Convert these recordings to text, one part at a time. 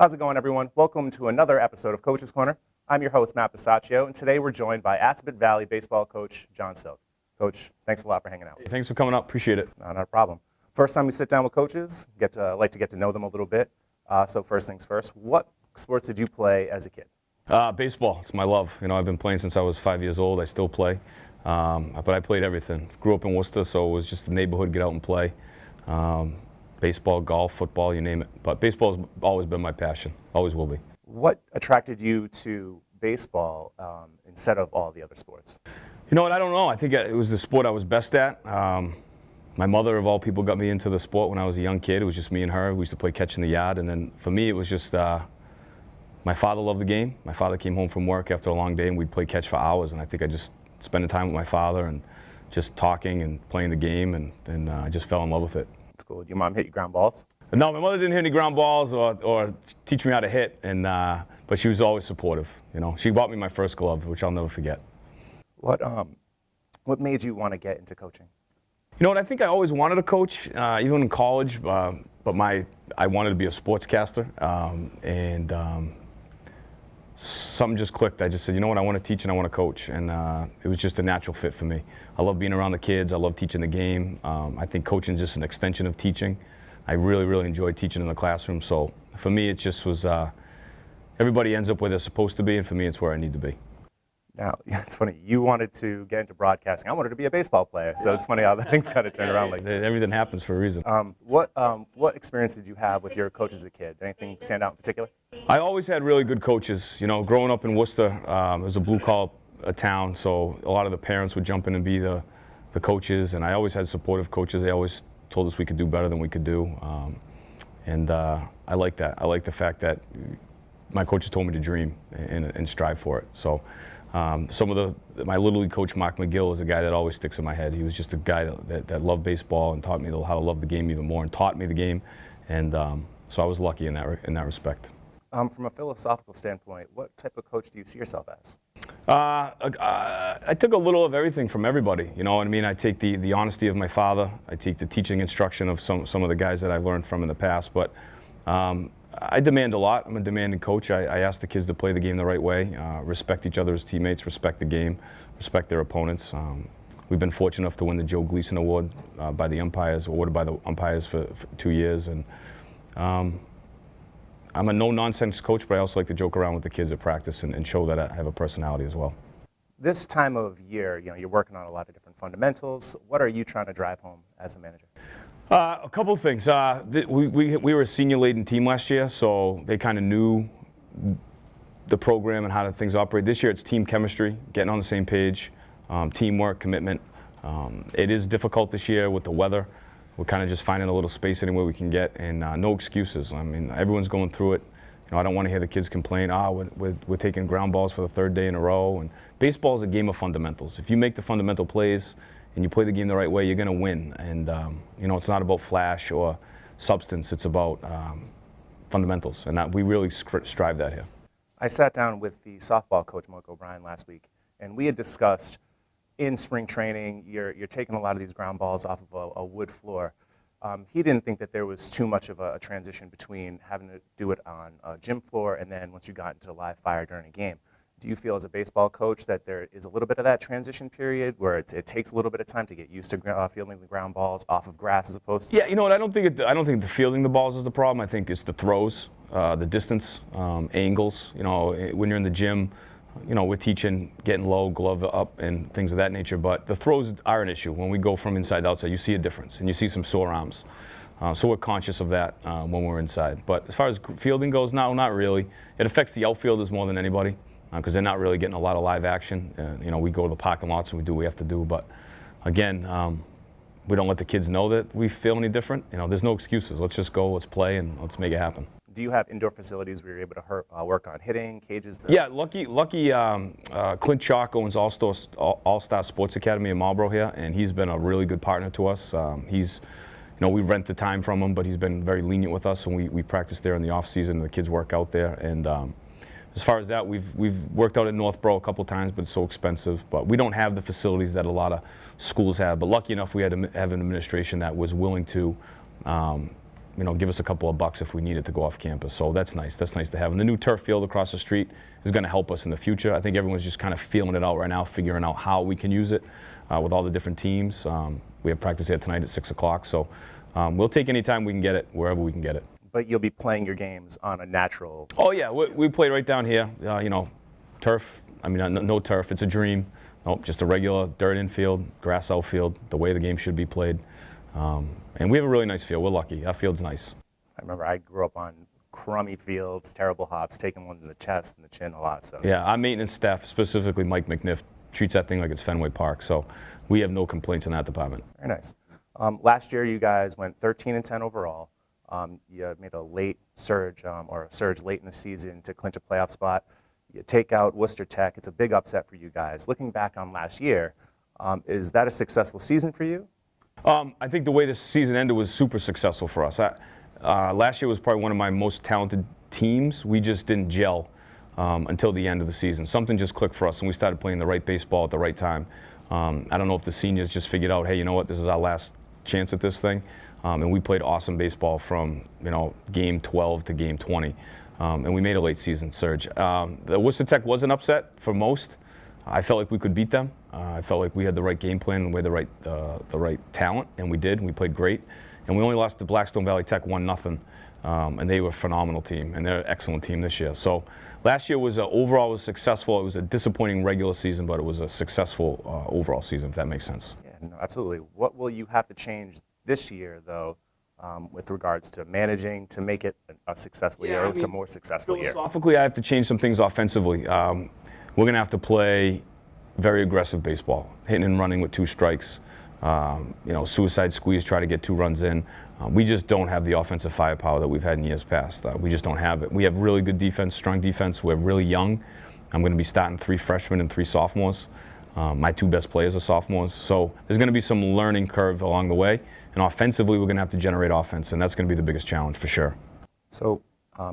How's it going, everyone? Welcome to another episode of Coach's Corner. I'm your host, Matt Bisaccio, and today we're joined by Assabet Valley baseball coach John Silk. Coach, thanks a lot for hanging out. Thanks for coming up. Appreciate it. Not a problem. First time we sit down with coaches, like to get to know them a little bit. So first things first, what sports did you play as a kid? Baseball. It's my love. I've been playing since I was 5 years old. I still play, but I played everything. Grew up in Worcester, so it was just the neighborhood, get out and play. Baseball, golf, football, you name it. But baseball's always been my passion. Always will be. What attracted you to baseball instead of all the other sports? You know what? I don't know. I think it was the sport I was best at. My mother, of all people, got me into the sport when I was a young kid. It was just me and her. We used to play catch in the yard. And then for me, it was just my father loved the game. My father came home from work after a long day, and we'd play catch for hours. And I think I just spending time with my father and just talking and playing the game, and I just fell in love with it. That's cool. Did your mom hit you ground balls? No, my mother didn't hit any ground balls or teach me how to hit, but she was always supportive. She bought me my first glove, which I'll never forget. What made you want to get into coaching? You know what? I think I always wanted to coach, even in college. But I wanted to be a sportscaster, and something just clicked. I just said, you know what? I want to teach and I want to coach, and it was just a natural fit for me. I love being around the kids. I love teaching the game. I think coaching is just an extension of teaching. I really, really enjoy teaching in the classroom. So for me, it just was, everybody ends up where they're supposed to be, and for me, it's where I need to be. Now, it's funny, you wanted to get into broadcasting. I wanted to be a baseball player, so it's funny how the things kind of turn around like that. Everything happens for a reason. What experience did you have with your coaches as a kid? Anything stand out in particular? I always had really good coaches. Growing up in Worcester, it was a blue-collar town, so a lot of the parents would jump in and be the coaches, and I always had supportive coaches. They always told us we could do better than we could do, and I like that. I like the fact that my coaches told me to dream and strive for it. So my Little League coach, Mark McGill, is a guy that always sticks in my head. He was just a guy that loved baseball and taught me how to love the game even more, and taught me the game, and so I was lucky in that respect. From a philosophical standpoint, what type of coach do you see yourself as? I took a little of everything from everybody. You know what I mean? I take the honesty of my father. I take the teaching instruction of some of the guys that I've learned from in the past. But I demand a lot. I'm a demanding coach. I ask the kids to play the game the right way, respect each other as teammates, respect the game, respect their opponents. We've been fortunate enough to win the Joe Gleason Award by the umpires, awarded by the umpires for 2 years. And I'm a no-nonsense coach, but I also like to joke around with the kids at practice and show that I have a personality as well. This time of year, you're working on a lot of different fundamentals. What are you trying to drive home as a manager? A couple of things. We were a senior-laden team last year, so they kind of knew the program and how things operate. This year, it's team chemistry, getting on the same page, teamwork, commitment. It is difficult this year with the weather. We're kind of just finding a little space anywhere we can get, and no excuses. I mean, everyone's going through it. I don't want to hear the kids complain, we're taking ground balls for the third day in a row. And baseball is a game of fundamentals. If you make the fundamental plays and you play the game the right way, you're going to win. And, it's not about flash or substance. It's about fundamentals, and we really strive that here. I sat down with the softball coach, Mark O'Brien, last week, and we had discussed in spring training, you're taking a lot of these ground balls off of a wood floor. He didn't think that there was too much of a transition between having to do it on a gym floor and then once you got into live fire during a game. Do you feel as a baseball coach that there is a little bit of that transition period where it takes a little bit of time to get used to fielding the ground balls off of grass as opposed to? Yeah, you know what? I don't think the fielding the balls is the problem. I think it's the throws, the distance, angles. When you're in the gym, we're teaching getting low, glove up, and things of that nature. But the throws are an issue. When we go from inside to outside, you see a difference, and you see some sore arms. So we're conscious of that when we're inside. But as far as fielding goes, no, not really. It affects the outfielders more than anybody because they're not really getting a lot of live action. We go to the parking lots and we do what we have to do. But again, we don't let the kids know that we feel any different. There's no excuses. Let's just go, let's play, and let's make it happen. Do you have indoor facilities where you're able to work on hitting, cages? Yeah, lucky Clint Chalk owns All-Star Sports Academy in Marlboro here, and he's been a really good partner to us. We rent the time from him, but he's been very lenient with us, and we practice there in the off season. The kids work out there, and as far as that, we've worked out at Northborough a couple times, but it's so expensive. But we don't have the facilities that a lot of schools have. But lucky enough, we had to have an administration that was willing to give us a couple of bucks if we needed to go off campus. So that's nice. That's nice to have. And the new turf field across the street is going to help us in the future. I think everyone's just kind of feeling it out right now, figuring out how we can use it with all the different teams. We have practice there tonight at 6 o'clock. So we'll take any time we can get it, wherever we can get it. But you'll be playing your games on a natural. Oh, yeah. We play right down here. Turf. I mean, no turf. It's a dream. Nope, just a regular dirt infield, grass outfield, the way the game should be played. And we have a really nice field. We're lucky. Our field's nice. I remember I grew up on crummy fields, terrible hops, taking one in the chest and the chin a lot. So yeah, our maintenance staff, specifically Mike McNiff, treats that thing like it's Fenway Park. So we have no complaints in that department. Very nice. Last year, you guys went 13-10 overall. You made a late surge, or a surge late in the season to clinch a playoff spot. You take out Worcester Tech. It's a big upset for you guys. Looking back on last year, is that a successful season for you? I think the way this season ended was super successful for us. Last year was probably one of my most talented teams. We just didn't gel until the end of the season. Something just clicked for us, and we started playing the right baseball at the right time. I don't know if the seniors just figured out, hey, you know what, this is our last chance at this thing. And we played awesome baseball from game 12 to game 20. And we made a late season surge. The Worcester Tech was an upset for most. I felt like we could beat them. I felt like we had the right game plan and we had the right talent, and we did. We played great. And we only lost to Blackstone Valley Tech 1-0. And they were a phenomenal team, and they're an excellent team this year. So last year was overall was successful. It was a disappointing regular season, but it was a successful overall season, if that makes sense. Yeah, no, absolutely. What will you have to change this year, though, with regards to managing to make it a successful year, or a more successful year? Philosophically, I have to change some things offensively. We're going to have to play very aggressive baseball, hitting and running with 2 strikes. Suicide squeeze, try to get 2 runs in. We just don't have the offensive firepower that we've had in years past. We just don't have it. We have really good defense, strong defense. We're really young. I'm going to be starting 3 freshmen and 3 sophomores. My 2 best players are sophomores. So there's going to be some learning curve along the way. And offensively, we're going to have to generate offense, and that's going to be the biggest challenge for sure. So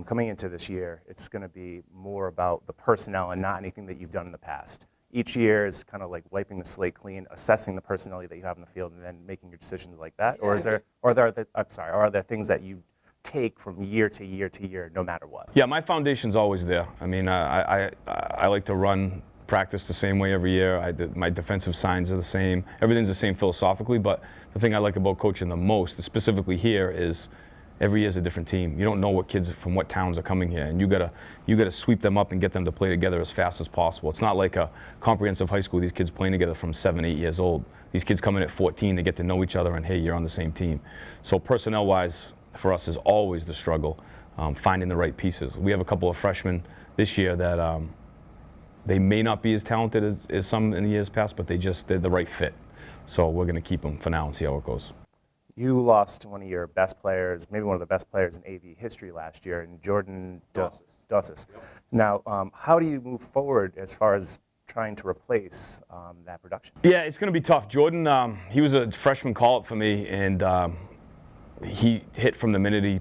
coming into this year, it's going to be more about the personnel and not anything that you've done in the past. Each year is kind of like wiping the slate clean, assessing the personnel that you have in the field, and then making your decisions like that. Or are there things that you take from year to year to year, no matter what? Yeah, my foundation's always there. I mean, I like to run practice the same way every year. My defensive signs are the same. Everything's the same philosophically, but the thing I like about coaching the most, specifically here, is every year is a different team. You don't know what kids from what towns are coming here, and you gotta sweep them up and get them to play together as fast as possible. It's not like a comprehensive high school. These kids playing together from 7, 8 years old. These kids come in at 14, they get to know each other, and hey, you're on the same team. So personnel-wise, for us is always the struggle, finding the right pieces. We have a couple of freshmen this year that they may not be as talented as some in the years past, but they're the right fit. So we're going to keep them for now and see how it goes. You lost one of your best players, maybe one of the best players in AV history last year, in Jordan Dossis. Yep. Now, how do you move forward as far as trying to replace that production? Yeah, it's going to be tough. Jordan, he was a freshman call-up for me, and he hit from the minute he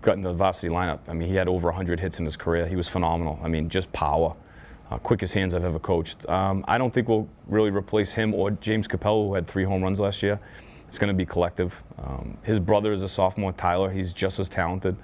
got in the varsity lineup. I mean, he had over 100 hits in his career. He was phenomenal. I mean, just power. Quickest hands I've ever coached. I don't think we'll really replace him or James Capello, who had 3 home runs last year. It's going to be collective. His brother is a sophomore, Tyler. He's just as talented.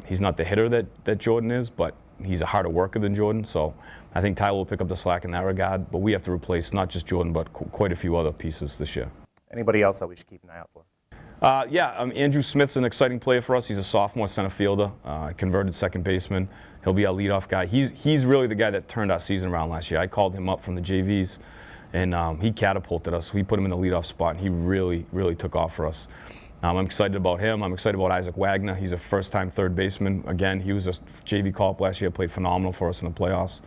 He's not the hitter that Jordan is, but he's a harder worker than Jordan. So I think Tyler will pick up the slack in that regard. But we have to replace not just Jordan, but quite a few other pieces this year. Anybody else that we should keep an eye out for? Andrew Smith's an exciting player for us. He's a sophomore center fielder, converted second baseman. He'll be our leadoff guy. He's really the guy that turned our season around last year. I called him up from the JVs, and he catapulted us. We put him in the leadoff spot, and he really, really took off for us. I'm excited about him. I'm excited about Isaac Wagner. He's a first-time third baseman. Again, he was a JV call-up last year, played phenomenal for us in the playoffs.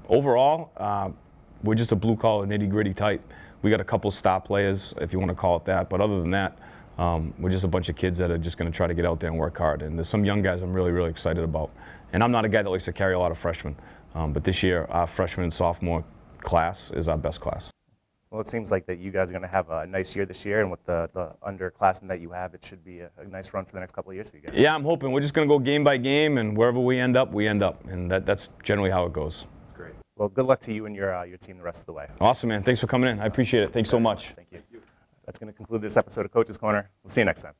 Overall, we're just a blue-collar, nitty-gritty type. We got a couple star players, if you want to call it that, but other than that, we're just a bunch of kids that are just going to try to get out there and work hard. And there's some young guys I'm really, really excited about. And I'm not a guy that likes to carry a lot of freshmen, but this year, our freshman and sophomore class is our best class. Well, it seems like that you guys are going to have a nice year this year, and with the underclassmen that you have, it should be a nice run for the next couple of years for you guys. Yeah, I'm hoping. We're just going to go game by game, and wherever we end up, and that's generally how it goes. That's great. Well, good luck to you and your team the rest of the way. Awesome, man. Thanks for coming in. I appreciate it. Thanks so much. Thank you. That's going to conclude this episode of Coach's Corner. We'll see you next time.